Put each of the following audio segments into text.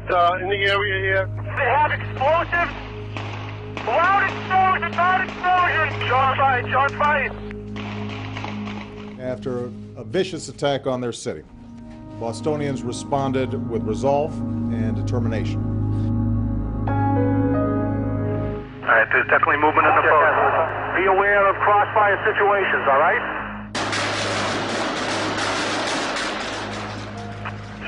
suspect in the area here. They have explosives. Loud explosion, loud explosion. Shot fired, shot fired. After a vicious attack on their city, Bostonians responded with resolve and determination. All right, there's definitely movement in the boat. Be aware of crossfire situations, all right?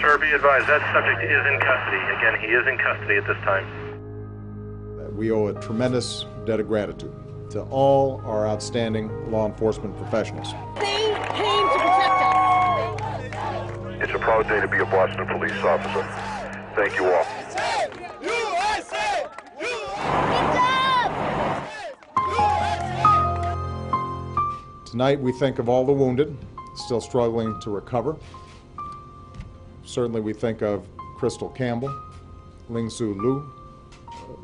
Sir, be advised, that subject is in custody. Again, he is in custody at this time. We owe a tremendous debt of gratitude to all our outstanding law enforcement professionals. They came to protect us. It's a proud day to be a Boston police officer. Thank you all. Tonight we think of all the wounded still struggling to recover. Certainly we think of Crystal Campbell, Ling Su Lu,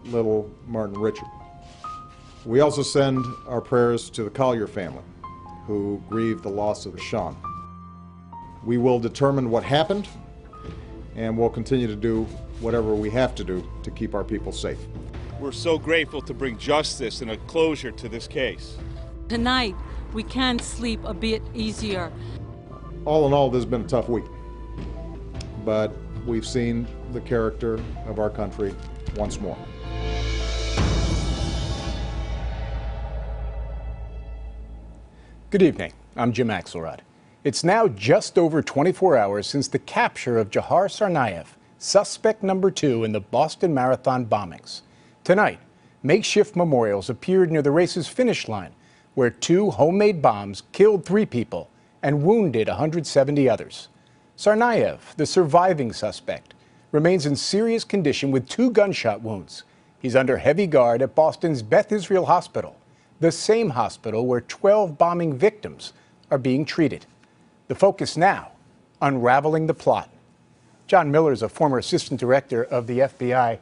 little Martin Richard. We also send our prayers to the Collier family, who grieve the loss of Sean. We will determine what happened, and we'll continue to do whatever we have to do to keep our people safe. We're so grateful to bring justice and a closure to this case. Tonight, we can sleep a bit easier. All in all, this has been a tough week, but we've seen the character of our country once more. Good evening. I'm Jim Axelrod. It's now just over 24 hours since the capture of Jahar Tsarnaev, suspect number 2 in the Boston Marathon bombings. Tonight, makeshift memorials appeared near the race's finish line, where 2 homemade bombs killed 3 people and wounded 170 others. Tsarnaev, the surviving suspect, remains in serious condition with 2 gunshot wounds. He's under heavy guard at Boston's Beth Israel Hospital, the same hospital where 12 bombing victims are being treated. The focus now, unraveling the plot. John Miller is a former assistant director of the FBI.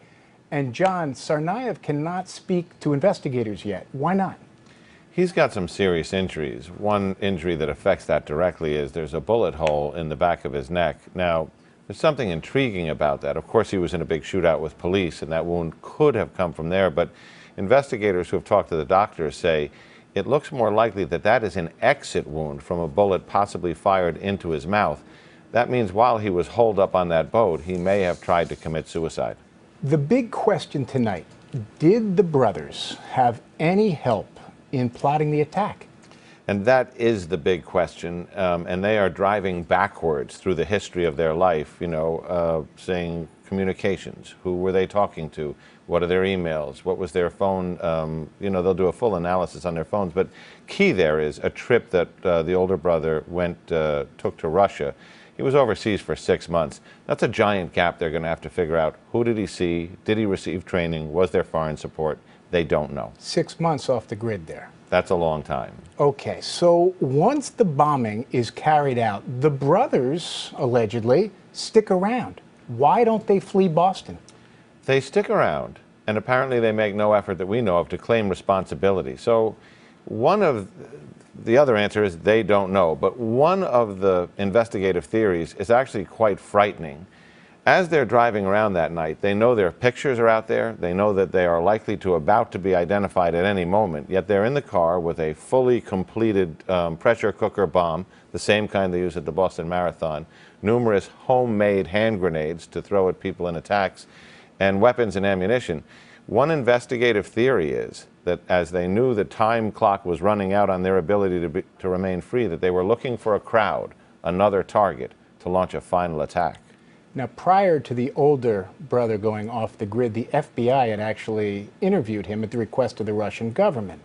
And John, Tsarnaev cannot speak to investigators yet. Why not? He's got some serious injuries. One injury that affects that directly is there's a bullet hole in the back of his neck. Now, there's something intriguing about that. Of course, he was in a big shootout with police, and that wound could have come from there. But investigators who have talked to the doctors say it looks more likely that that is an exit wound from a bullet possibly fired into his mouth. That means while he was holed up on that boat, he may have tried to commit suicide. The big question tonight, did the brothers have any help in plotting the attack? And that is the big question, and they are driving backwards through the history of their life, saying communications. Who were they talking to? What are their emails? What was their phone? They'll do a full analysis on their phones. But key there is a trip that the older brother took to Russia. He was overseas for 6 months. That's a giant gap they're going to have to figure out. Who did he see? Did he receive training? Was there foreign support? They don't know. 6 months off the grid there. That's a long time. Okay, so once the bombing is carried out, the brothers, allegedly, stick around. Why don't they flee Boston? They stick around, and apparently they make no effort that we know of to claim responsibility. So one of the other answer is they don't know, but one of the investigative theories is actually quite frightening. As they're driving around that night, they know their pictures are out there, they know that they are likely to about to be identified at any moment, yet they're in the car with a fully completed pressure cooker bomb, the same kind they use at the Boston Marathon, numerous homemade hand grenades to throw at people in attacks, and weapons and ammunition. One investigative theory is that as they knew the time clock was running out on their ability to remain free, that they were looking for a crowd, another target, to launch a final attack. Now, prior to the older brother going off the grid, the FBI had actually interviewed him at the request of the Russian government.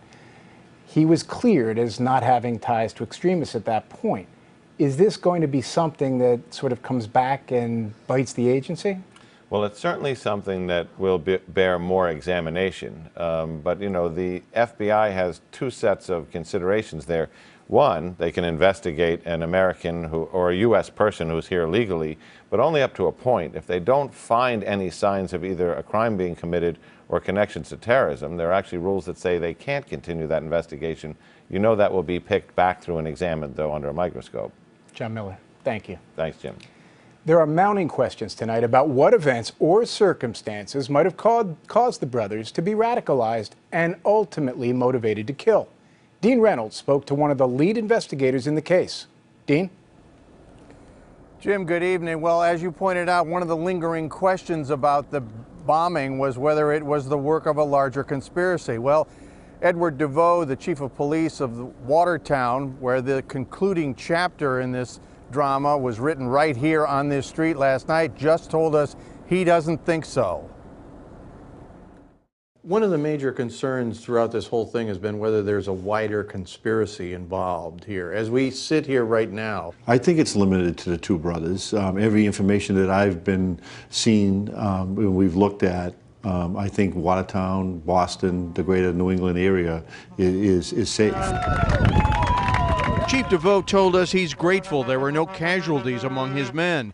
He was cleared as not having ties to extremists at that point. Is this going to be something that sort of comes back and bites the agency? Well, it's certainly something that will bear more examination. But, the FBI has 2 sets of considerations there. One, they can investigate an American or a U.S. person who's here legally, but only up to a point. If they don't find any signs of either a crime being committed or connections to terrorism, there are actually rules that say they can't continue that investigation. That will be picked back through and examined, though, under a microscope. John Miller, thank you. Thanks, Jim. There are mounting questions tonight about what events or circumstances might have caused the brothers to be radicalized and ultimately motivated to kill. Dean Reynolds spoke to one of the lead investigators in the case. Dean? Jim, good evening. Well, as you pointed out, one of the lingering questions about the bombing was whether it was the work of a larger conspiracy. Well, Edward DeVoe, the chief of police of Watertown, where the concluding chapter in this drama was written right here on this street last night, just told us he doesn't think so. One of the major concerns throughout this whole thing has been whether there's a wider conspiracy involved here. As we sit here right now, I think it's limited to the two brothers. Every information that I've been seeing, we've looked at, I think Watertown, Boston, the greater New England area is safe. Chief DeVoe told us he's grateful there were no casualties among his men,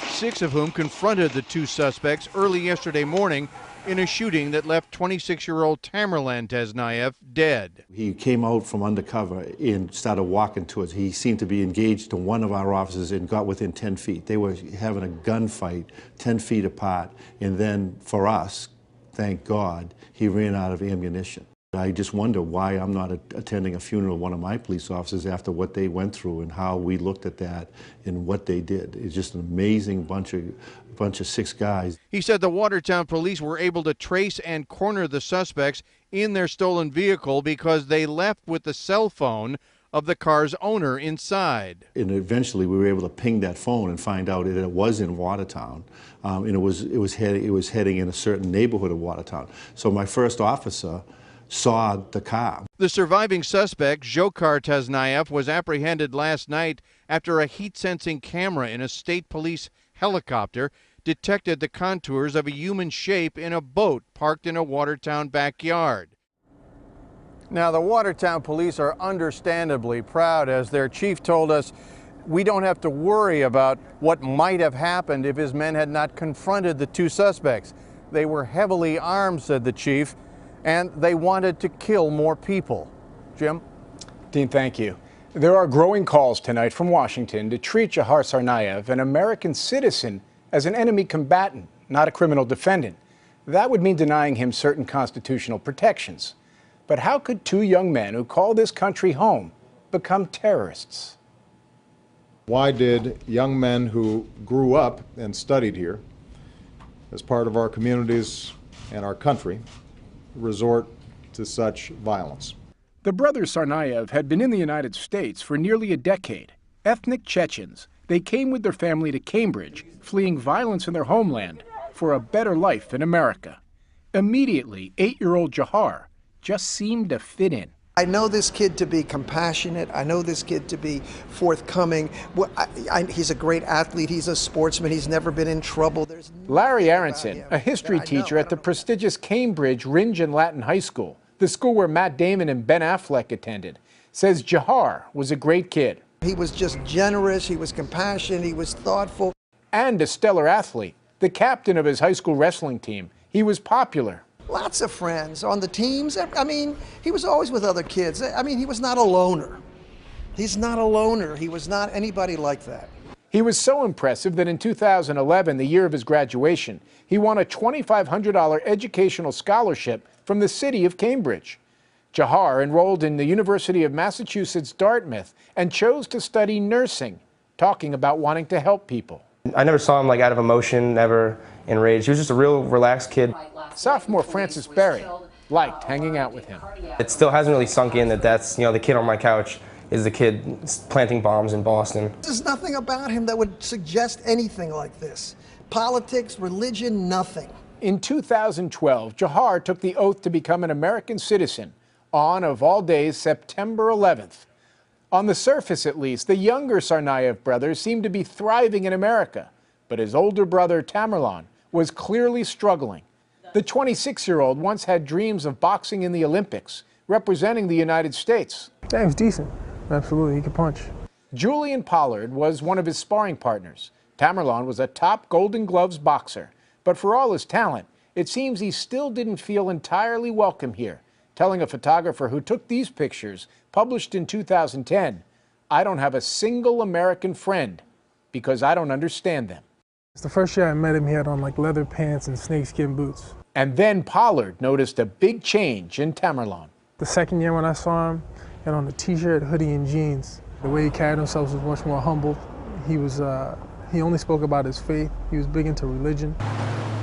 6 of whom confronted the 2 suspects early yesterday morning in a shooting that left 26-year-old Tamerlan Tesnayev dead. He came out from undercover and started walking towards. He seemed to be engaged to one of our officers and got within 10 feet. They were having a gunfight 10 feet apart. And then for us, thank God, he ran out of ammunition. I just wonder why I'm not attending a funeral of one of my police officers after what they went through and how we looked at that and what they did. It's just an amazing bunch of 6 guys. He said the Watertown police were able to trace and corner the suspects in their stolen vehicle because they left with the cell phone of the car's owner inside. And eventually we were able to ping that phone and find out that it was in Watertown, and it was heading in a certain neighborhood of Watertown. So my first officer saw the car. The surviving suspect, Dzhokhar Tesnayev, was apprehended last night after a heat-sensing camera in a state police helicopter detected the contours of a human shape in a boat parked in a Watertown backyard. Now, the Watertown police are understandably proud, as their chief told us, we don't have to worry about what might have happened if his men had not confronted the 2 suspects. They were heavily armed, said the chief, and they wanted to kill more people. Jim? Dean, thank you. There are growing calls tonight from Washington to treat Dzhokhar Tsarnaev, an American citizen, as an enemy combatant, not a criminal defendant. That would mean denying him certain constitutional protections. But how could 2 young men who call this country home become terrorists? Why did young men who grew up and studied here as part of our communities and our country resort to such violence? The brothers Tsarnaev had been in the United States for nearly a decade. Ethnic Chechens, they came with their family to Cambridge, fleeing violence in their homeland for a better life in America. Immediately, 8-year-old Dzhokhar just seemed to fit in. I know this kid to be compassionate. I know this kid to be forthcoming. He's a great athlete. He's a sportsman. He's never been in trouble. Larry Aronson, a history teacher at the prestigious Cambridge Ringen Latin High School, the school where Matt Damon and Ben Affleck attended, says Dzhokhar was a great kid. He was just generous. He was compassionate. He was thoughtful. And a stellar athlete, the captain of his high school wrestling team. He was popular. Lots of friends on the teams. I mean, he was always with other kids. I mean, he was not a loner. He's not a loner. He was not anybody like that. He was so impressive that in 2011, the year of his graduation, he won a $2,500 educational scholarship from the city of Cambridge. Dzhokhar enrolled in the University of Massachusetts Dartmouth and chose to study nursing, talking about wanting to help people. I never saw him like out of emotion, never enraged. He was just a real relaxed kid. Sophomore Francis Berry liked hanging out with him. It still hasn't really sunk in that that's, the kid on my couch is the kid planting bombs in Boston. There's nothing about him that would suggest anything like this. Politics, religion, nothing. In 2012, Dzhokhar took the oath to become an American citizen on, of all days, September 11th. On the surface, at least, the younger Tsarnaev brothers seemed to be thriving in America, but his older brother, Tamerlan, was clearly struggling. The 26-year-old once had dreams of boxing in the Olympics, representing the United States. Yeah, he was decent. Absolutely, he could punch. Julian Pollard was one of his sparring partners. Tamerlan was a top Golden Gloves boxer, but for all his talent, it seems he still didn't feel entirely welcome here, telling a photographer who took these pictures, published in 2010, "I don't have a single American friend. because I don't understand them. It's the first year I met him, he had on like leather pants and snakeskin boots. And then Pollard noticed a big change in Tamerlan. The second year when I saw him, he had on a t-shirt, hoodie, and jeans. The way he carried himself was much more humble. He only spoke about his faith. He was big into religion.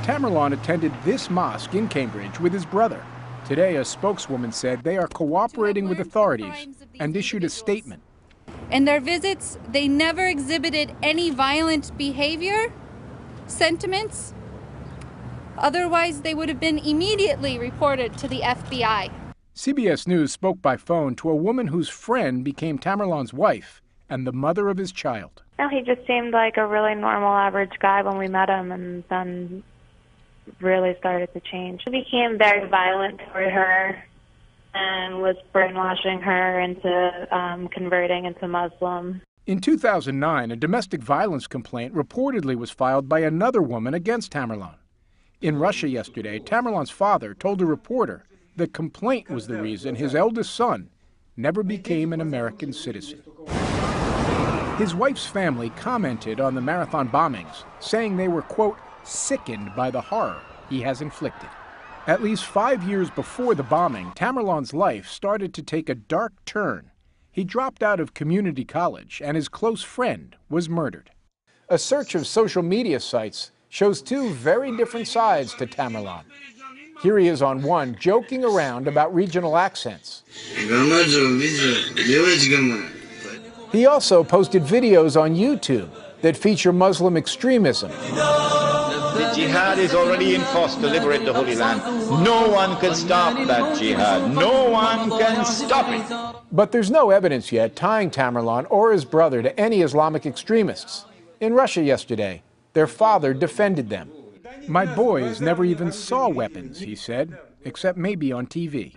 Tamerlan attended this mosque in Cambridge with his brother. Today, a spokeswoman said they are cooperating with authorities and issued a statement. In their visits, they never exhibited any violent behavior, sentiments. Otherwise, they would have been immediately reported to the FBI. CBS News spoke by phone to a woman whose friend became Tamerlan's wife and the mother of his child. No, he just seemed like a really normal, average guy when we met him, and then really started to change. He became very violent toward her and was brainwashing her into converting into Muslim. In 2009, a domestic violence complaint reportedly was filed by another woman against Tamerlan. In Russia yesterday, Tamerlan's father told a reporter the complaint was the reason his eldest son never became an American citizen. His wife's family commented on the marathon bombings, saying they were, quote, sickened by the horror he has inflicted. At least 5 years before the bombing, Tamerlan's life started to take a dark turn. He dropped out of community college, and his close friend was murdered. A search of social media sites shows two very different sides to Tamerlan. Here he is on one, joking around about regional accents. He also posted videos on YouTube that feature Muslim extremism. The jihad is already in force to liberate the Holy Land. No one can stop that jihad. No one can stop it. But there's no evidence yet tying Tamerlan or his brother to any Islamic extremists. In Russia yesterday, their father defended them. My boys never even saw weapons, he said, except maybe on TV.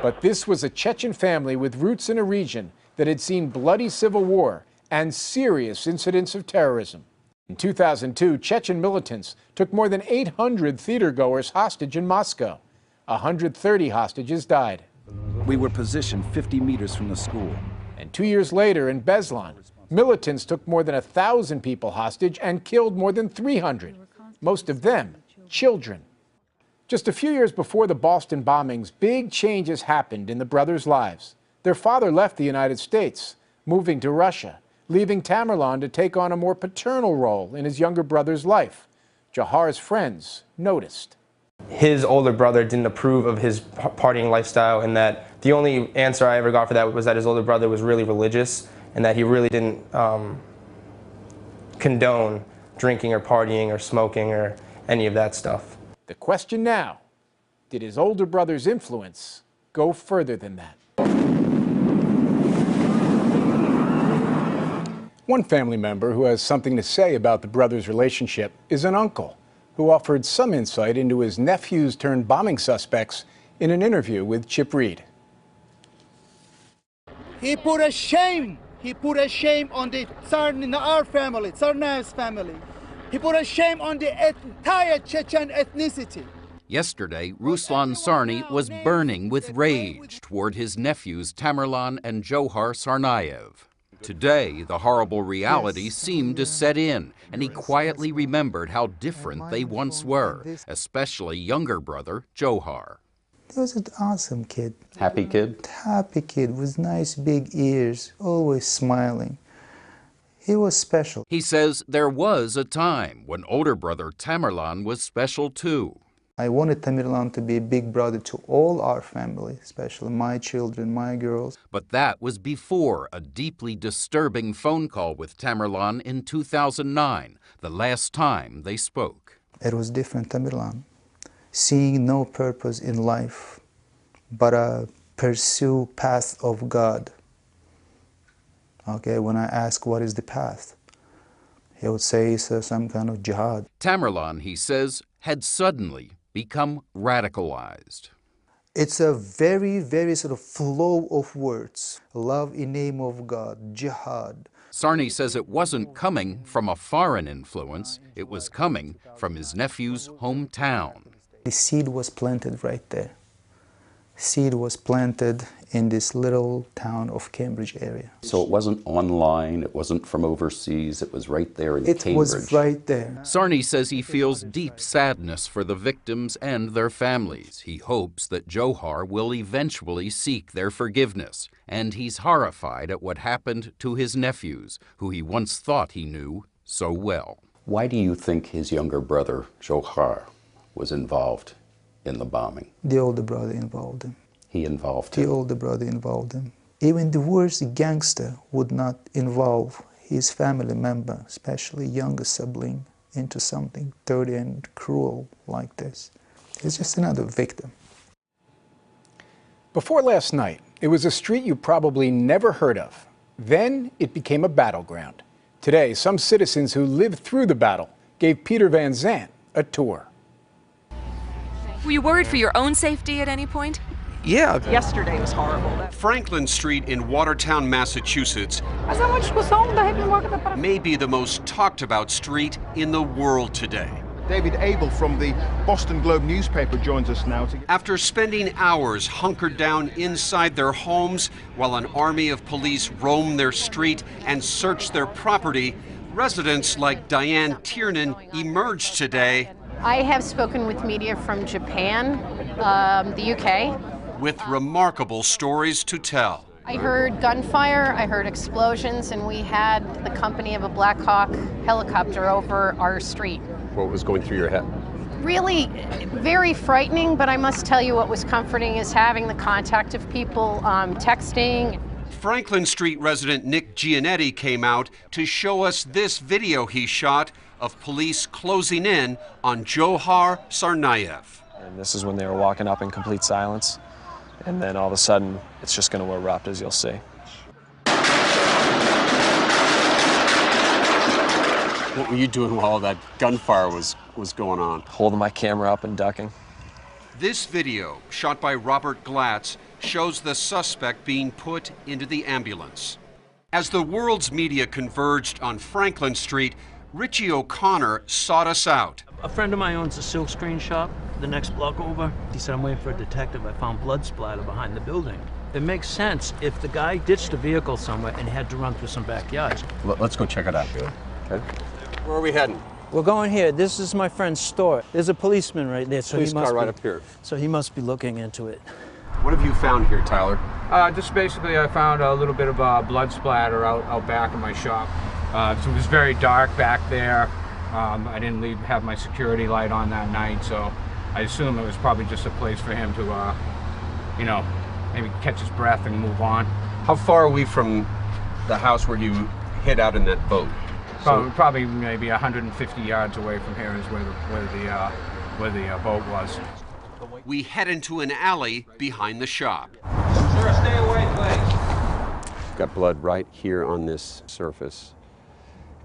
But this was a Chechen family with roots in a region that had seen bloody civil war and serious incidents of terrorism. In 2002, Chechen militants took more than 800 theatergoers hostage in Moscow. 130 hostages died. We were positioned 50 meters from the school. And 2 years later in Beslan, militants took more than 1,000 people hostage and killed more than 300, most of them children. Just a few years before the Boston bombings, big changes happened in the brothers' lives. Their father left the United States, moving to Russia, leaving Tamerlan to take on a more paternal role in his younger brother's life. Jahar's friends noticed. His older brother didn't approve of his partying lifestyle, and that the only answer I ever got for that was that his older brother was really religious and that he really didn't condone drinking or partying or smoking or any of that stuff. The question now, did his older brother's influence go further than that? One family member who has something to say about the brothers' relationship is an uncle who offered some insight into his nephews turned bombing suspects in an interview with Chip Reed. He put a shame. He put a shame on our family, Tsarnaev's family. He put a shame on the entire Chechen ethnicity. Yesterday, Ruslan Sarny was burning with rage toward his nephews Tamerlan and Johar Tsarnaev. Today, the horrible reality seemed to set in, and he quietly remembered how different they once were, especially younger brother Johar. He was an awesome kid. Happy kid? Happy kid with nice big ears, always smiling. He was special. He says there was a time when older brother Tamerlan was special too. I wanted Tamerlan to be a big brother to all our family, especially my children, my girls. But that was before a deeply disturbing phone call with Tamerlan in 2009, the last time they spoke. It was different, Tamerlan. Seeing no purpose in life but pursue path of God. Okay, when I ask what is the path, he would say it's some kind of jihad. Tamerlan, he says, had suddenly become radicalized. It's a very, very sort of flow of words. Love in name of God, jihad. Sarny says it wasn't coming from a foreign influence, it was coming from his nephew's hometown. The seed was planted right there. seed was planted in this little town of Cambridge area. So it wasn't online, it wasn't from overseas, it was right there in Cambridge. It was right there. Sarny says he feels deep sadness for the victims and their families. He hopes that Johar will eventually seek their forgiveness, and he's horrified at what happened to his nephews, who he once thought he knew so well. Why do you think his younger brother, Johar, was involved in the bombing? The older brother involved him. He involved him? The older brother involved him. Even the worst gangster would not involve his family member, especially younger sibling, into something dirty and cruel like this. He's just another victim. Before last night, it was a street you probably never heard of. Then it became a battleground. Today, some citizens who lived through the battle gave Peter Van Zandt a tour. Were you worried for your own safety at any point? Yeah. Yesterday was horrible. Franklin Street in Watertown, Massachusetts may be the most talked about street in the world today. David Abel from the Boston Globe newspaper joins us now. After spending hours hunkered down inside their homes while an army of police roam their street and search their property, residents like Diane Tiernan emerged today. I have spoken with media from Japan, the UK. With remarkable stories to tell. I heard gunfire, I heard explosions, and we had the company of a Black Hawk helicopter over our street. What was going through your head? Really very frightening, but I must tell you what was comforting is having the contact of people texting. Franklin Street resident Nick Gianetti came out to show us this video he shot of police closing in on Johar Tsarnaev. And this is when they were walking up in complete silence. And then all of a sudden, it's just going to erupt, as you'll see. What were you doing while all that gunfire was going on? Holding my camera up and ducking. This video, shot by Robert Glatz, shows the suspect being put into the ambulance. As the world's media converged on Franklin Street, Richie O'Connor sought us out. A friend of mine owns a silk screen shop the next block over. He said, I'm waiting for a detective. I found blood splatter behind the building. It makes sense if the guy ditched a vehicle somewhere and had to run through some backyards. Let's go check it out. Sure. Okay. Where are we heading? We're going here. This is my friend's store. There's a policeman right there. So Police car right up here. So he must be looking into it. What have you found here, Tyler? Just basically I found a little bit of blood splatter out back of my shop. So it was very dark back there. I didn't have my security light on that night, so I assume it was probably just a place for him to, you know, maybe catch his breath and move on. How far are we from the house where you hid out in that boat? Probably maybe 150 yards away from here is where the boat was. We head into an alley behind the shop. Sir, stay away, please. Got blood right here on this surface,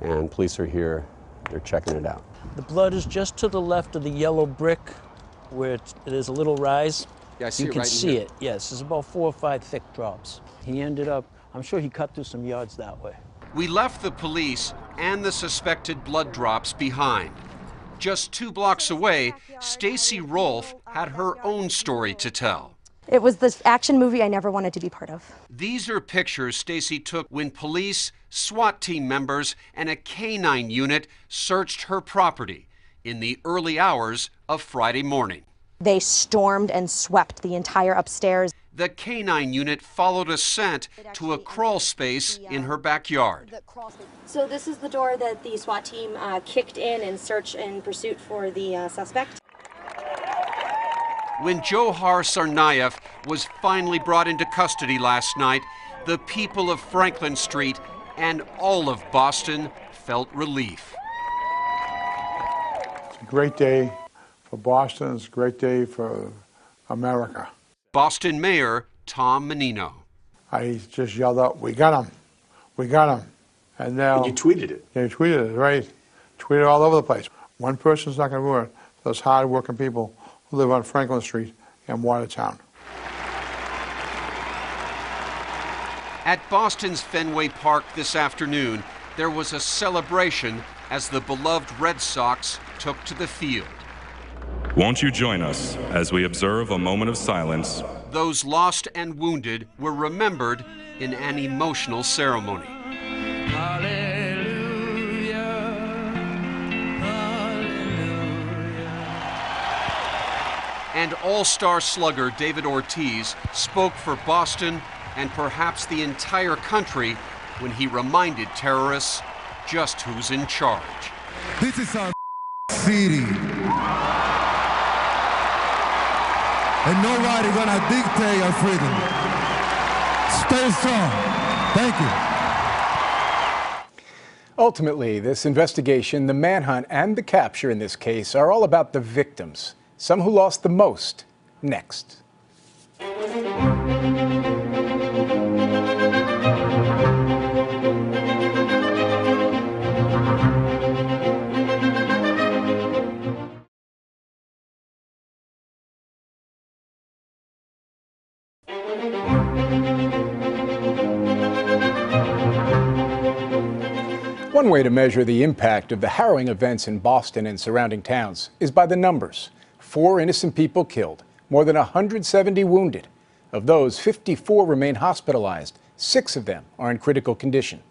and police are here. They're checking it out. The blood is just to the left of the yellow brick where there's a little rise. Yeah, I see you it can right in see here. it, yes. There's about 4 or 5 thick drops. He ended up, I'm sure he cut through some yards that way. We left the police and the suspected blood drops behind. Just 2 blocks away, Stacy Rolfe had her own story to tell. It was this action movie I never wanted to be part of. These are pictures Stacy took when police, SWAT team members, and a K-9 unit searched her property in the early hours of Friday morning. They stormed and swept the entire upstairs. The K-9 unit followed a scent to a crawl space in her backyard. So this is the door that the SWAT team kicked in search and pursuit for the suspect. When Johar Tsarnaev was finally brought into custody last night, the people of Franklin Street and all of Boston felt relief. It's a great day for Boston. It's a great day for America. Boston Mayor Tom Menino. I just yelled out, "We got him! We got him!" And now And you tweeted it. Yeah, you tweeted it, right? Tweeted it all over the place. One person's not going to ruin it. Those hard-working people who live on Franklin Street in Watertown. At Boston's Fenway Park this afternoon, there was a celebration as the beloved Red Sox took to the field. Won't you join us as we observe a moment of silence those lost and wounded were remembered in an emotional ceremony. And all-star slugger David Ortiz spoke for Boston and perhaps the entire country when he reminded terrorists just who's in charge. This is our city. And nobody gonna dictate our freedom. Stay strong. Thank you. Ultimately, this investigation, the manhunt, and the capture in this case are all about the victims, some who lost the most. Next. One way to measure the impact of the harrowing events in Boston and surrounding towns is by the numbers. 4 innocent people killed, more than 170 wounded. Of those, 54 remain hospitalized. 6 of them are in critical condition.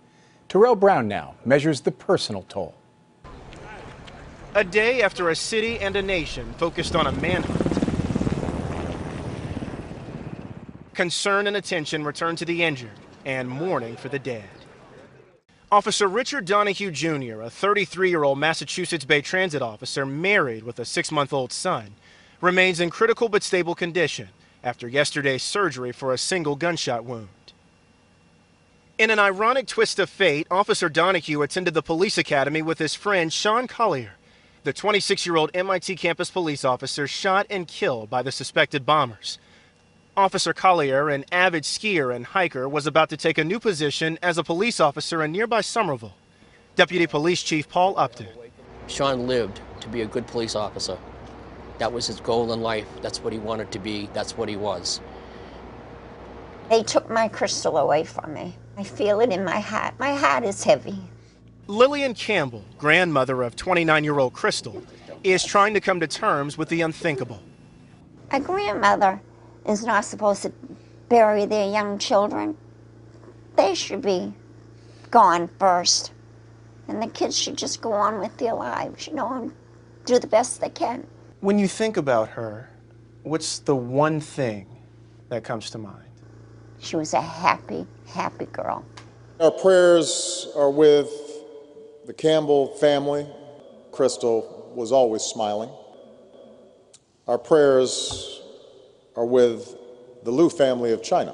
Terrell Brown now measures the personal toll. A day after a city and a nation focused on a manhunt, concern and attention returned to the injured and mourning for the dead. Officer Richard Donahue Jr., a 33-year-old Massachusetts Bay Transit officer married with a 6-month-old son, remains in critical but stable condition after yesterday's surgery for a single gunshot wound. In an ironic twist of fate, Officer Donahue attended the police academy with his friend Sean Collier, the 26-year-old MIT campus police officer shot and killed by the suspected bombers. Officer Collier, an avid skier and hiker, was about to take a new position as a police officer in nearby Somerville. Deputy Police Chief Paul Upton. Sean lived to be a good police officer. That was his goal in life. That's what he wanted to be. That's what he was. They took my crystal away from me. I feel it in my heart. My heart is heavy. Lillian Campbell, grandmother of 29-year-old Crystal, is trying to come to terms with the unthinkable. A grandmother is not supposed to bury their young children. They should be gone first. And the kids should just go on with their lives, you know, and do the best they can. When you think about her, what's the one thing that comes to mind? She was a happy, happy girl. Our prayers are with the Campbell family. Crystal was always smiling. Our prayers are with the Liu family of China,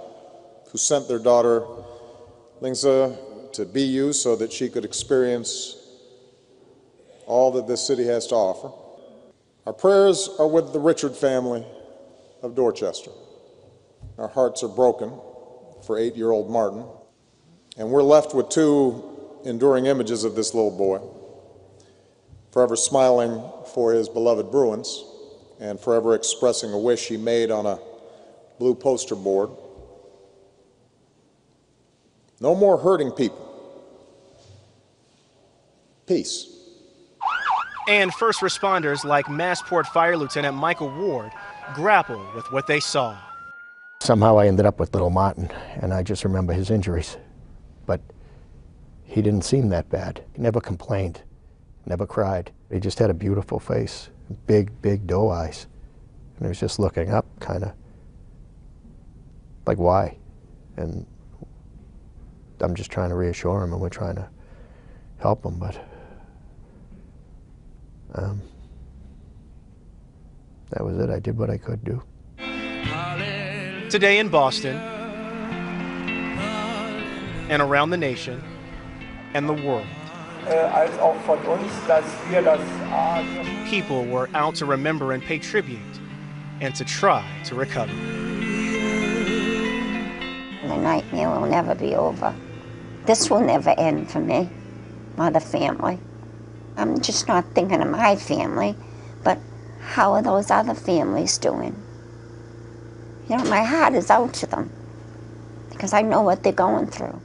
who sent their daughter Lingzi to BU so that she could experience all that this city has to offer. Our prayers are with the Richard family of Dorchester. Our hearts are broken for 8-year-old Martin, and we're left with 2 enduring images of this little boy, forever smiling for his beloved Bruins and forever expressing a wish he made on a blue poster board. No more hurting people. Peace. And first responders like Massport Fire Lieutenant Michael Ward grapple with what they saw. Somehow I ended up with little Martin, and I just remember his injuries. But he didn't seem that bad. He never complained, never cried. He just had a beautiful face, big, big doe eyes. And he was just looking up, kind of like, why? And I'm just trying to reassure him, and we're trying to help him, but that was it. I did what I could do. Today in Boston, and around the nation, and the world, people were out to remember and pay tribute, and to try to recover. The nightmare will never be over. This will never end for me or the family. I'm just not thinking of my family, but how are those other families doing? You know, my heart is out to them because I know what they're going through.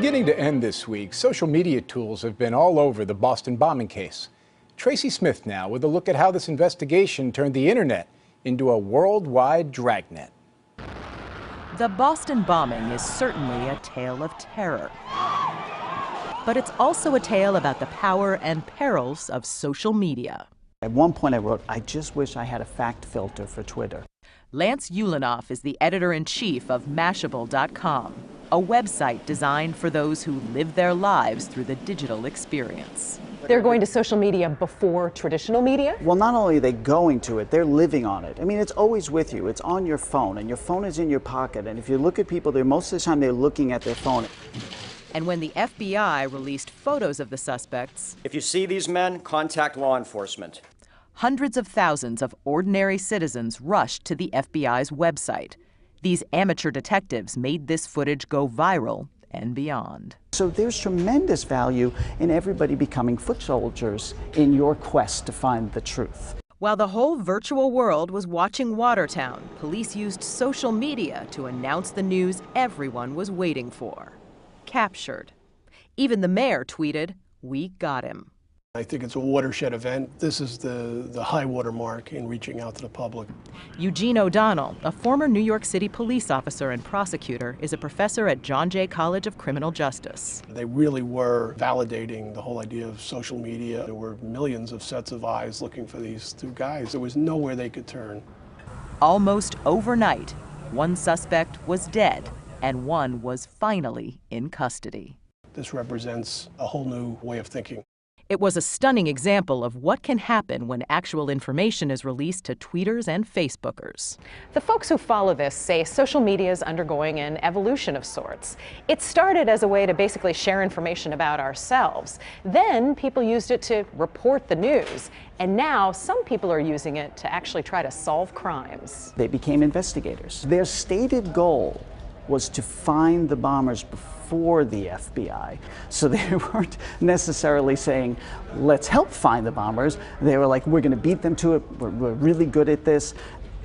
beginning to end this week, social media tools have been all over the Boston bombing case. Tracy Smith now with a look at how this investigation turned the internet into a worldwide dragnet. The Boston bombing is certainly a tale of terror. But it's also a tale about the power and perils of social media. At one point I wrote, I just wish I had a fact filter for Twitter. Lance Ulanoff is the editor-in-chief of Mashable.com, a website designed for those who live their lives through the digital experience. They're going to social media before traditional media? Well, not only are they going to it, they're living on it. I mean, it's always with you. It's on your phone, and your phone is in your pocket. And if you look at people, most of the time they're looking at their phone. And when the FBI released photos of the suspects, if you see these men, contact law enforcement. Hundreds of thousands of ordinary citizens rushed to the FBI's website. These amateur detectives made this footage go viral and beyond. So there's tremendous value in everybody becoming foot soldiers in your quest to find the truth. While the whole virtual world was watching Watertown, police used social media to announce the news everyone was waiting for. Captured. Even the mayor tweeted, "We got him." I think it's a watershed event. This is the high water mark in reaching out to the public. Eugene O'Donnell, a former New York City police officer and prosecutor, is a professor at John Jay College of Criminal Justice. They really were validating the whole idea of social media. There were millions of sets of eyes looking for these two guys. There was nowhere they could turn. Almost overnight, one suspect was dead and one was finally in custody. This represents a whole new way of thinking. It was a stunning example of what can happen when actual information is released to tweeters and Facebookers. The folks who follow this say social media is undergoing an evolution of sorts. It started as a way to basically share information about ourselves. Then people used it to report the news. And now some people are using it to actually try to solve crimes. They became investigators. Their stated goal was to find the bombers before the FBI. So they weren't necessarily saying, let's help find the bombers. They were like, we're going to beat them to it. We're really good at this.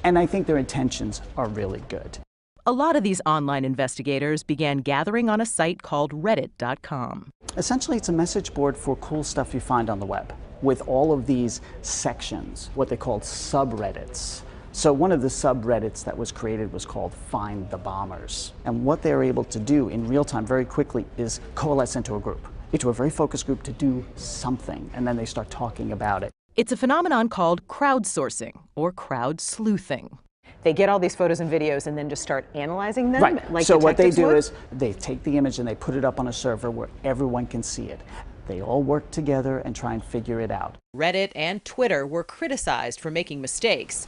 And I think their intentions are really good. A lot of these online investigators began gathering on a site called Reddit.com. Essentially, it's a message board for cool stuff you find on the web, with all of these sections, what they called subreddits. So one of the subreddits that was created was called Find the Bombers. And what they're able to do in real time very quickly is coalesce into a group, into a very focused group to do something, and then they start talking about it. It's a phenomenon called crowdsourcing or crowd sleuthing. They get all these photos and videos and then just start analyzing them? Right. Like so what they do would? is they take the image and they put it up on a server where everyone can see it. They all work together and try and figure it out. Reddit and Twitter were criticized for making mistakes.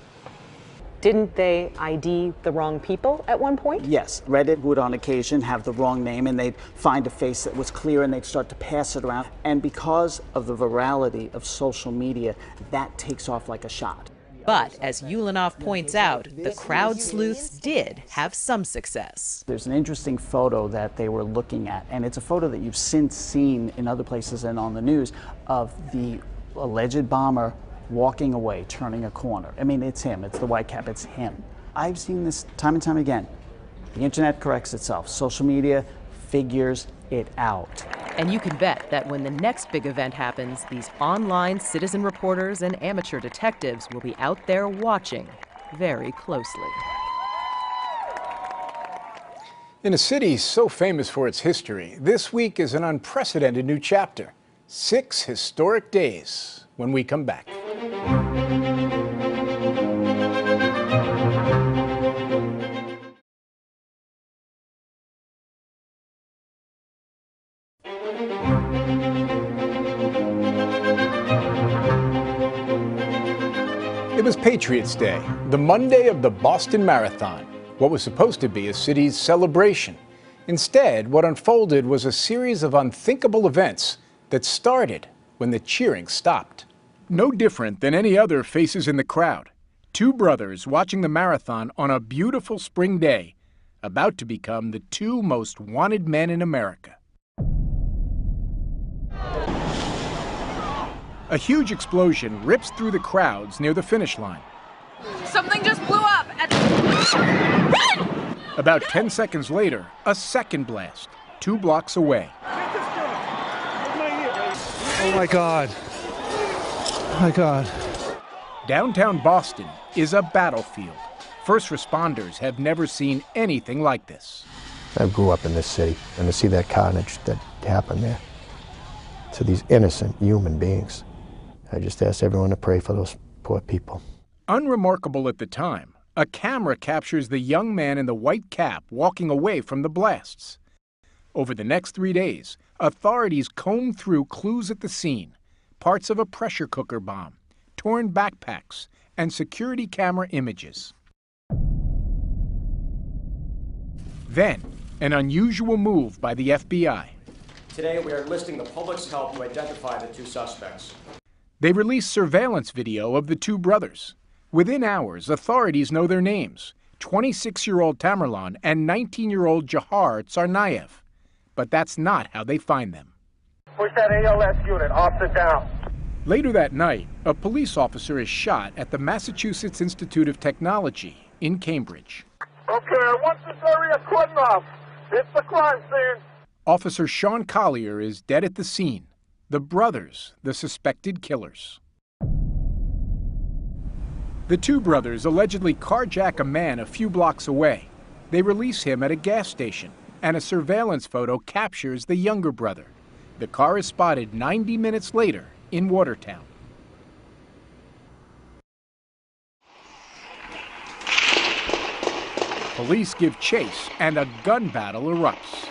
Didn't they ID the wrong people at one point? Yes. Reddit would on occasion have the wrong name and they'd find a face that was clear and they'd start to pass it around. And because of the virality of social media, that takes off like a shot. But as Ulanoff points out, the crowd sleuths did have some success. There's an interesting photo that they were looking at, and it's a photo that you've since seen in other places and on the news of the alleged bomber walking away, turning a corner. I mean, it's him. It's the white cap. It's him. I've seen this time and time again. The internet corrects itself. Social media figures it out. And you can bet that when the next big event happens, these online citizen reporters and amateur detectives will be out there watching very closely. In a city so famous for its history, this week is an unprecedented new chapter. 6 historic days when we come back. It was Patriots' Day, the Monday of the Boston Marathon, what was supposed to be a city's celebration. Instead, what unfolded was a series of unthinkable events that started when the cheering stopped. No different than any other faces in the crowd. 2 brothers watching the marathon on a beautiful spring day, about to become the 2 most wanted men in America. A huge explosion rips through the crowds near the finish line. Something just blew up. Run! About 10 seconds later, a second blast. 2 blocks away. Oh my God. Oh my God. Downtown Boston is a battlefield. First responders have never seen anything like this. I grew up in this city, and to see that carnage that happened there, to these innocent human beings, I just asked everyone to pray for those poor people. Unremarkable at the time, a camera captures the young man in the white cap walking away from the blasts. Over the next 3 days, authorities combed through clues at the scene, parts of a pressure cooker bomb, torn backpacks, and security camera images. Then, an unusual move by the FBI. Today, we are enlisting the public's help to identify the 2 suspects. They released surveillance video of the 2 brothers. Within hours, authorities know their names, 26-year-old Tamerlan and 19-year-old Jahar Tsarnaev. But that's not how they find them. Push that ALS unit, opposite down. Later that night, a police officer is shot at the Massachusetts Institute of Technology in Cambridge. Okay, what's this area cutting off? It's the crime scene. Officer Sean Collier is dead at the scene. The brothers, the suspected killers. The 2 brothers allegedly carjack a man a few blocks away. They release him at a gas station, and a surveillance photo captures the younger brother. The car is spotted 90 minutes later in Watertown. Police give chase, and a gun battle erupts.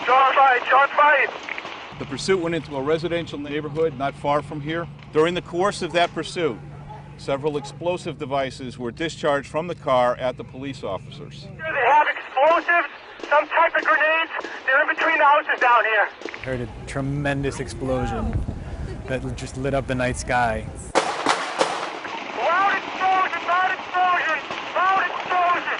John fight! The pursuit went into a residential neighborhood not far from here. During the course of that pursuit, several explosive devices were discharged from the car at the police officers. They have explosives, some type of grenades. They're in between the houses down here. I heard a tremendous explosion that just lit up the night sky. Loud explosion, loud explosion, loud explosion!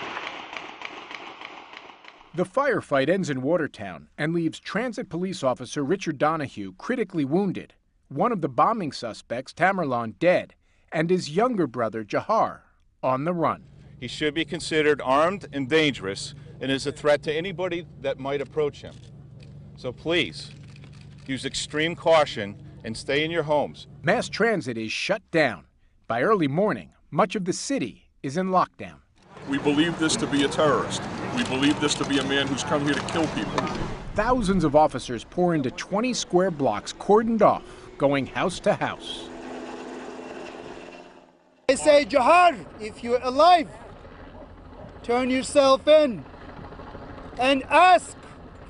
The firefight ends in Watertown and leaves transit police officer Richard Donahue critically wounded, one of the bombing suspects, Tamerlan, dead, and his younger brother, Jahar, on the run. He should be considered armed and dangerous and is a threat to anybody that might approach him. So please, use extreme caution and stay in your homes. Mass transit is shut down. By early morning, much of the city is in lockdown. We believe this to be a terrorist. We believe this to be a man who's come here to kill people. Thousands of officers pour into 20 square blocks cordoned off, going house to house. I say, Jahar, if you're alive, turn yourself in and ask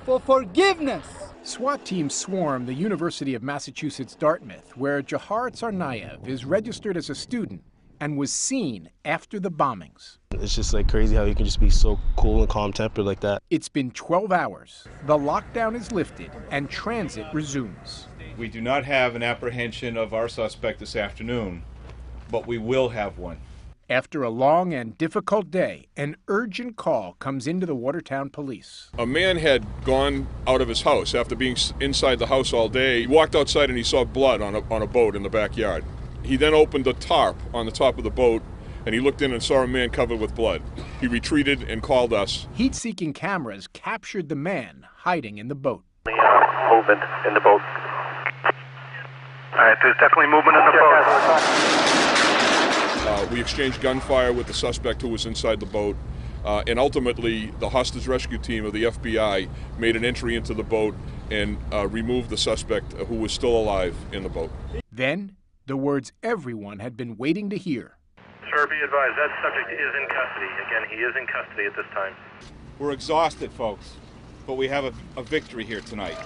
for forgiveness. SWAT teams swarm the University of Massachusetts Dartmouth, where Jahar Tsarnaev is registered as a student and was seen after the bombings. It's just like crazy how you can just be so cool and calm-tempered like that. It's been 12 hours. The lockdown is lifted and transit resumes. We do not have an apprehension of our suspect this afternoon, but we will have one. After a long and difficult day, an urgent call comes into the Watertown police. A man had gone out of his house after being inside the house all day. He walked outside and he saw blood on a boat in the backyard. He then opened a tarp on the top of the boat and he looked in and saw a man covered with blood. He retreated and called us. Heat-seeking cameras captured the man hiding in the boat. Movement in the boat. All right, there's definitely movement in the boat. We exchanged gunfire with the suspect who was inside the boat, and ultimately the hostage rescue team of the FBI made an entry into the boat and removed the suspect who was still alive in the boat. Then, the words everyone had been waiting to hear. Sir, be advised, that subject is in custody. Again, he is in custody at this time. We're exhausted, folks, but we have a victory here tonight.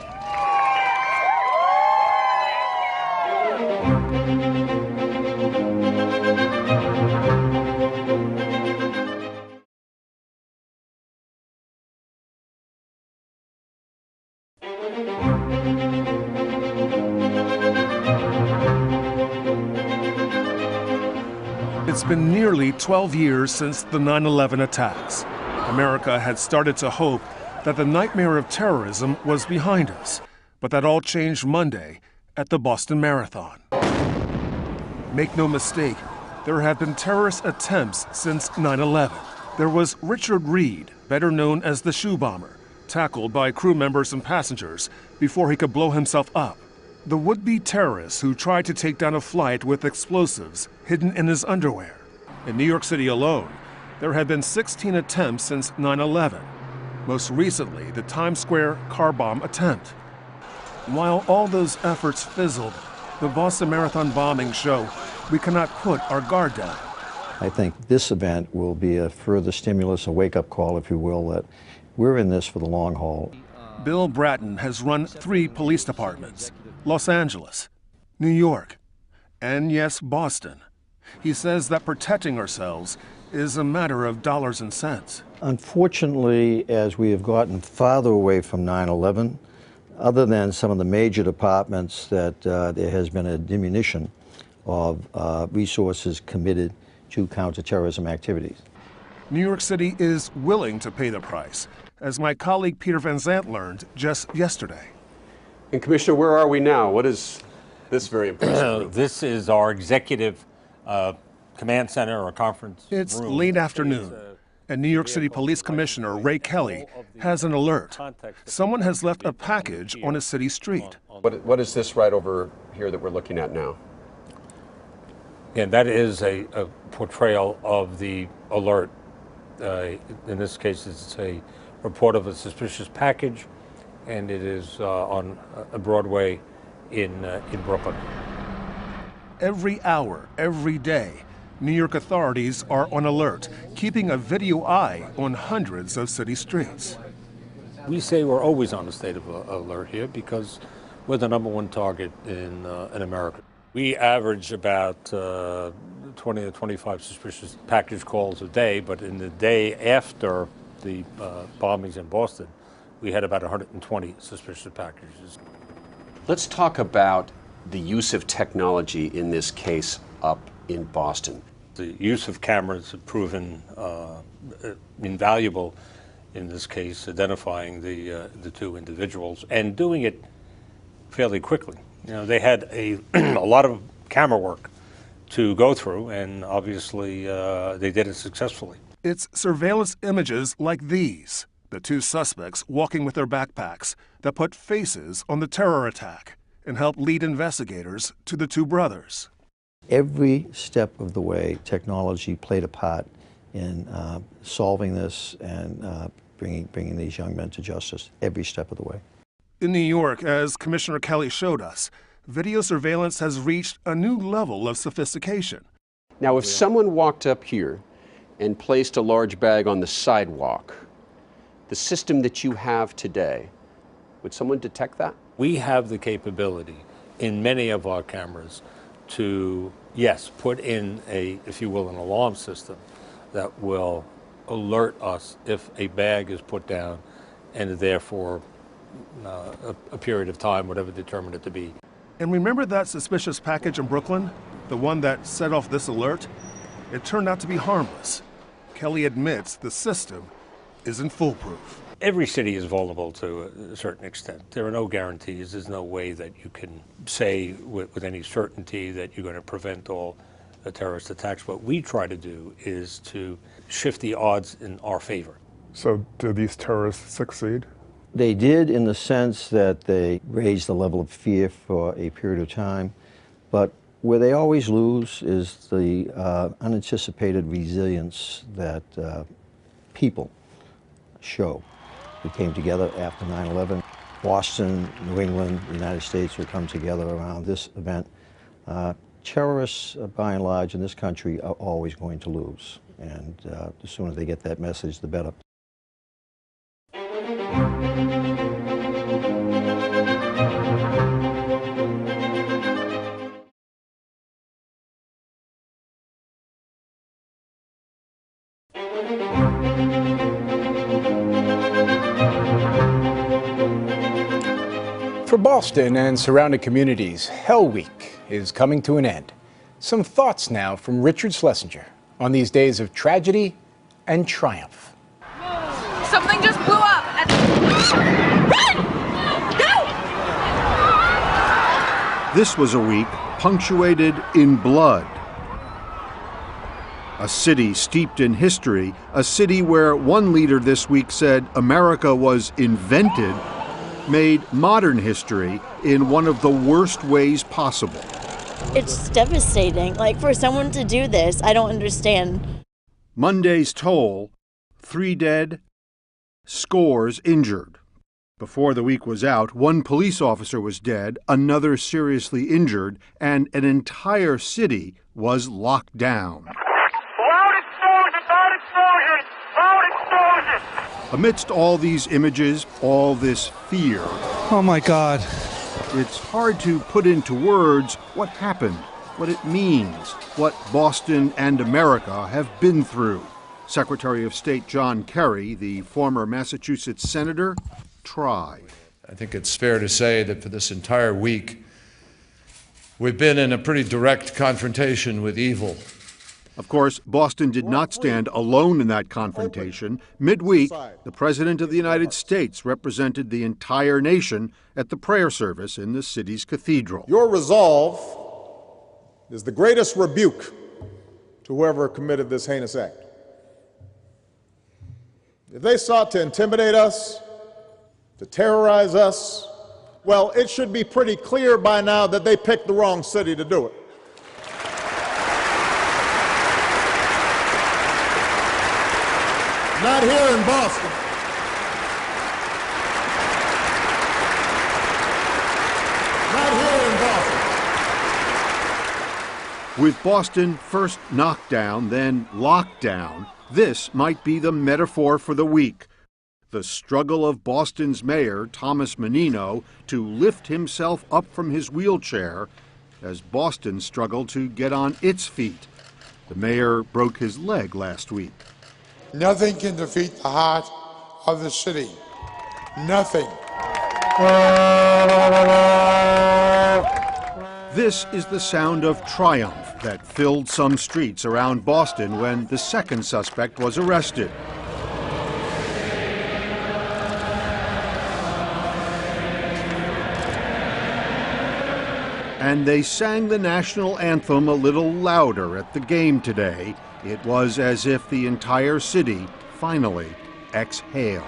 It's been nearly 12 years since the 9/11 attacks. America had started to hope that the nightmare of terrorism was behind us, but that all changed Monday at the Boston Marathon. Make no mistake, there have been terrorist attempts since 9/11. There was Richard Reed, better known as the shoe bomber, tackled by crew members and passengers before he could blow himself up. The would-be terrorist who tried to take down a flight with explosives hidden in his underwear. In New York City alone, there have been 16 attempts since 9/11. Most recently, the Times Square car bomb attempt. While all those efforts fizzled, the Boston Marathon bombings show we cannot put our guard down. I think this event will be a further stimulus, a wake-up call, if you will, that we're in this for the long haul. Bill Bratton has run 3 police departments: Los Angeles, New York, and yes, Boston. He says that protecting ourselves is a matter of dollars and cents. Unfortunately, as we have gotten farther away from 9/11, other than some of the major departments, that there has been a diminution of resources committed to counterterrorism activities. New York City is willing to pay the price, as my colleague Peter Van Zandt learned just yesterday. And Commissioner, where are we now? What is this very impressive? This is our executive command center or conference It's room. late afternoon, and New York City Police Commissioner Ray Kelly has an alert. Someone has left a package on a city street. What is this right over here that we're looking at now? And that is a portrayal of the alert. In this case, it's a report of a suspicious package, and it is on Broadway in Brooklyn. Every hour, every day, New York authorities are on alert, keeping a video eye on hundreds of city streets. We say we're always on a state of alert here because we're the #1 target in America. We average about 20 to 25 suspicious package calls a day, but in the day after the bombings in Boston, we had about 120 suspicious packages. Let's talk about the use of technology in this case up in Boston. The use of cameras have proven invaluable in this case, identifying the 2 individuals and doing it fairly quickly. You know, they had a lot of camera work to go through, and obviously they did it successfully. It's surveillance images like these, the 2 suspects walking with their backpacks, that put faces on the terror attack and helped lead investigators to the 2 brothers. Every step of the way, technology played a part in solving this and bringing these young men to justice, every step of the way. In New York, as Commissioner Kelly showed us, video surveillance has reached a new level of sophistication. Now, if someone walked up here and placed a large bag on the sidewalk, the system that you have today, would someone detect that? We have the capability in many of our cameras to, yes, put in if you will, an alarm system that will alert us if a bag is put down and therefore a period of time, whatever determined it to be. And remember that suspicious package in Brooklyn? The one that set off this alert? It turned out to be harmless. Kelly admits the system isn't foolproof. Every city is vulnerable to a certain extent. There are no guarantees. There's no way that you can say with any certainty that you're going to prevent all terrorist attacks. What we try to do is to shift the odds in our favor. So do these terrorists succeed? They did, in the sense that they raised the level of fear for a period of time, but where they always lose is the unanticipated resilience that people show. We came together after 9/11. Boston, New England, the United States would come together around this event. Terrorists, by and large, in this country are always going to lose, and the sooner they get that message, the better. For Boston and surrounding communities, Hell Week is coming to an end. Some thoughts now from Richard Schlesinger on these days of tragedy and triumph. Something just blew up. Run! Go! This was a week punctuated in blood. A city steeped in history, a city where one leader this week said America was invented, made modern history in one of the worst ways possible. It's devastating. Like, for someone to do this, I don't understand. Monday's toll, 3 dead, scores injured. Before the week was out, 1 police officer was dead, another seriously injured, and an entire city was locked down. Loud explosion! Loud explosion! Loud explosion! Amidst all these images, all this fear, Oh my God. it's hard to put into words what happened, what it means, what Boston and America have been through. Secretary of State John Kerry, the former Massachusetts senator, tried. I think it's fair to say that for this entire week, we've been in a pretty direct confrontation with evil. Of course, Boston did not stand alone in that confrontation. Midweek, the President of the United States represented the entire nation at the prayer service in the city's cathedral. Your resolve is the greatest rebuke to whoever committed this heinous act. If they sought to intimidate us, to terrorize us, well, it should be pretty clear by now that they picked the wrong city to do it. Not here in Boston. Not here in Boston. With Boston first knocked down, then locked down, this might be the metaphor for the week. The struggle of Boston's mayor, Thomas Menino, to lift himself up from his wheelchair as Boston struggled to get on its feet. The mayor broke his leg last week. Nothing can defeat the heart of the city. Nothing. This is the sound of triumph that filled some streets around Boston when the second suspect was arrested. And they sang the national anthem a little louder at the game today. It was as if the entire city finally exhaled.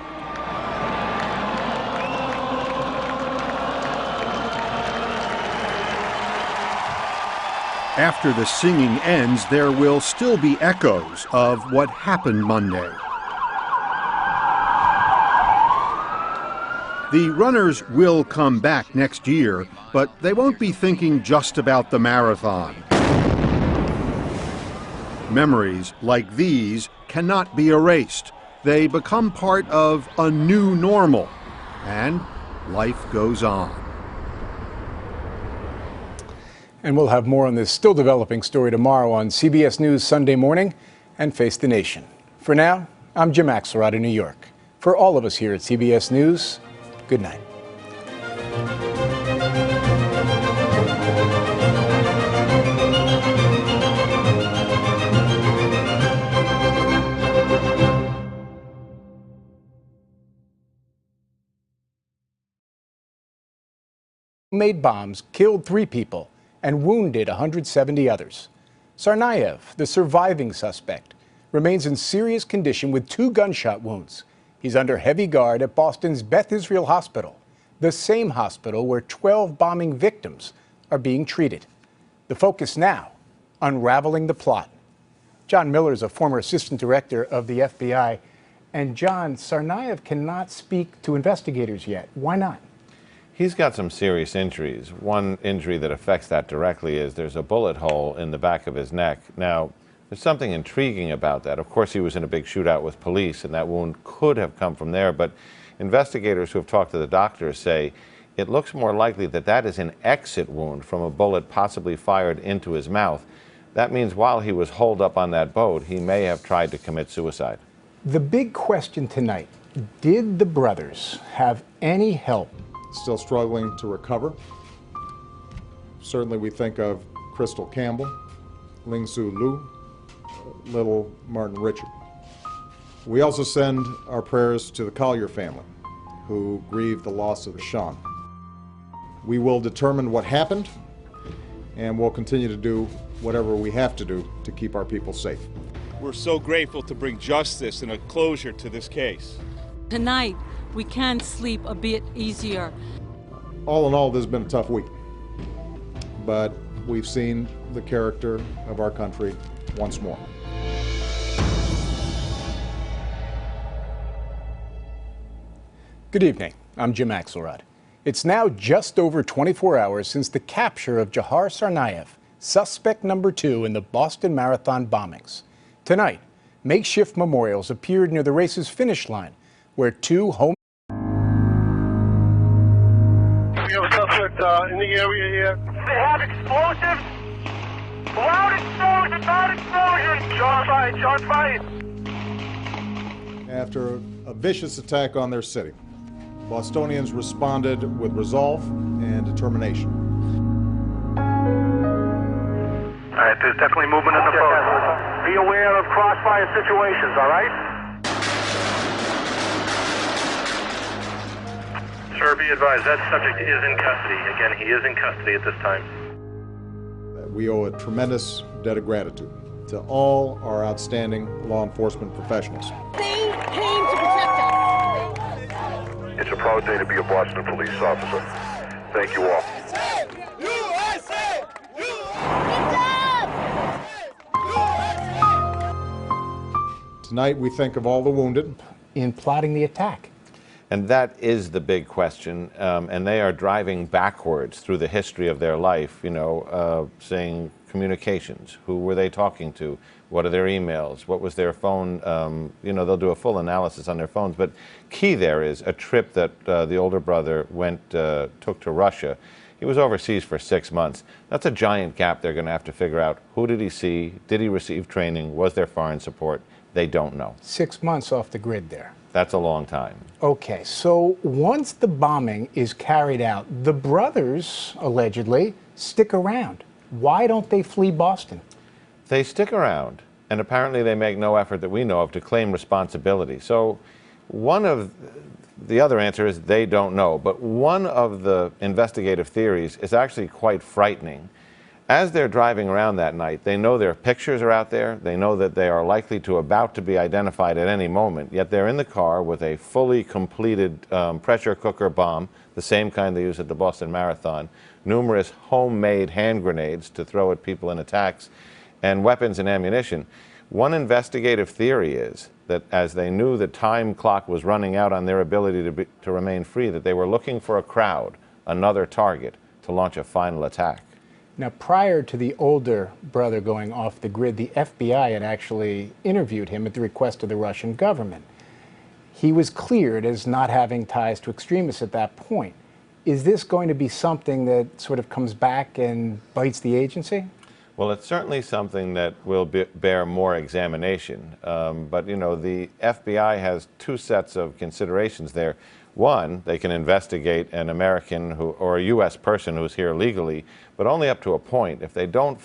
After the singing ends, there will still be echoes of what happened Monday. The runners will come back next year, but they won't be thinking just about the marathon. Memories like these cannot be erased. They become part of a new normal, and life goes on. And we'll have more on this still developing story tomorrow on CBS News Sunday Morning and Face the Nation. For now, I'm Jim Axelrod in New York. For all of us here at CBS News, good night. Made bombs killed 3 people and wounded 170 others. Tsarnaev, the surviving suspect, remains in serious condition with 2 gunshot wounds. He's under heavy guard at Boston's Beth Israel Hospital, the same hospital where 12 bombing victims are being treated. The focus now, unraveling the plot. John Miller is a former assistant director of the FBI. And John, Tsarnaev cannot speak to investigators yet. Why not? He's got some serious injuries. One injury that affects that directly is there's a bullet hole in the back of his neck. Now, there's something intriguing about that. Of course, he was in a big shootout with police, and that wound could have come from there. But investigators who have talked to the doctors say it looks more likely that that is an exit wound from a bullet possibly fired into his mouth. That means while he was holed up on that boat, he may have tried to commit suicide. The big question tonight, did the brothers have any help? Still struggling to recover. Certainly we think of Crystal Campbell, Ling Su Lu, little Martin Richard. We also send our prayers to the Collier family, who grieved the loss of Sean. We will determine what happened, and we'll continue to do whatever we have to do to keep our people safe. We're so grateful to bring justice and a closure to this case. Tonight, we can sleep a bit easier. All in all, this has been a tough week, but we've seen the character of our country once more. Good evening. I'm Jim Axelrod. It's now just over 24 hours since the capture of Jahar Tsarnaev, suspect number 2 in the Boston Marathon bombings. Tonight, makeshift memorials appeared near the race's finish line, where 2 home... We have a suspect in the area here. They have explosives. Loud explosion, loud explosion. Shot fired, shot fired. After a vicious attack on their city, Bostonians responded with resolve and determination. All right, there's definitely movement in the boat. Be aware of crossfire situations, all right? Sir, be advised, that subject is in custody. Again, he is in custody at this time. We owe a tremendous debt of gratitude to all our outstanding law enforcement professionals. They came to protect us. It's a proud day to be a Boston police officer. Thank you all. USA! Tonight we think of all the wounded in plotting the attack. And that is the big question, and they are driving backwards through the history of their life, saying communications. Who were they talking to? What are their emails? What was their phone? They'll do a full analysis on their phones. But key there is a trip that the older brother took to Russia. He was overseas for 6 months. That's a giant gap they're going to have to figure out. Who did he see? Did he receive training? Was there foreign support? They don't know. 6 months off the grid there. That's a long time. Okay, so once the bombing is carried out, the brothers, allegedly, stick around. Why don't they flee Boston? They stick around, and apparently they make no effort that we know of to claim responsibility. So one of the other answer is they don't know, but one of the investigative theories is actually quite frightening. As they're driving around that night, they know their pictures are out there, they know that they are likely to about to be identified at any moment, yet they're in the car with a fully completed pressure cooker bomb, the same kind they use at the Boston Marathon, numerous homemade hand grenades to throw at people in attacks, and weapons and ammunition. One investigative theory is that as they knew the time clock was running out on their ability to remain free, that they were looking for a crowd, another target, to launch a final attack. Now, prior to the older brother going off the grid, the FBI had actually interviewed him at the request of the Russian government. He was cleared as not having ties to extremists at that point. Is this going to be something that sort of comes back and bites the agency? Well, it's certainly something that will bear more examination. But, the FBI has 2 sets of considerations there. One, they can investigate an American or a U.S. person who's here legally, but only up to a point. If they don't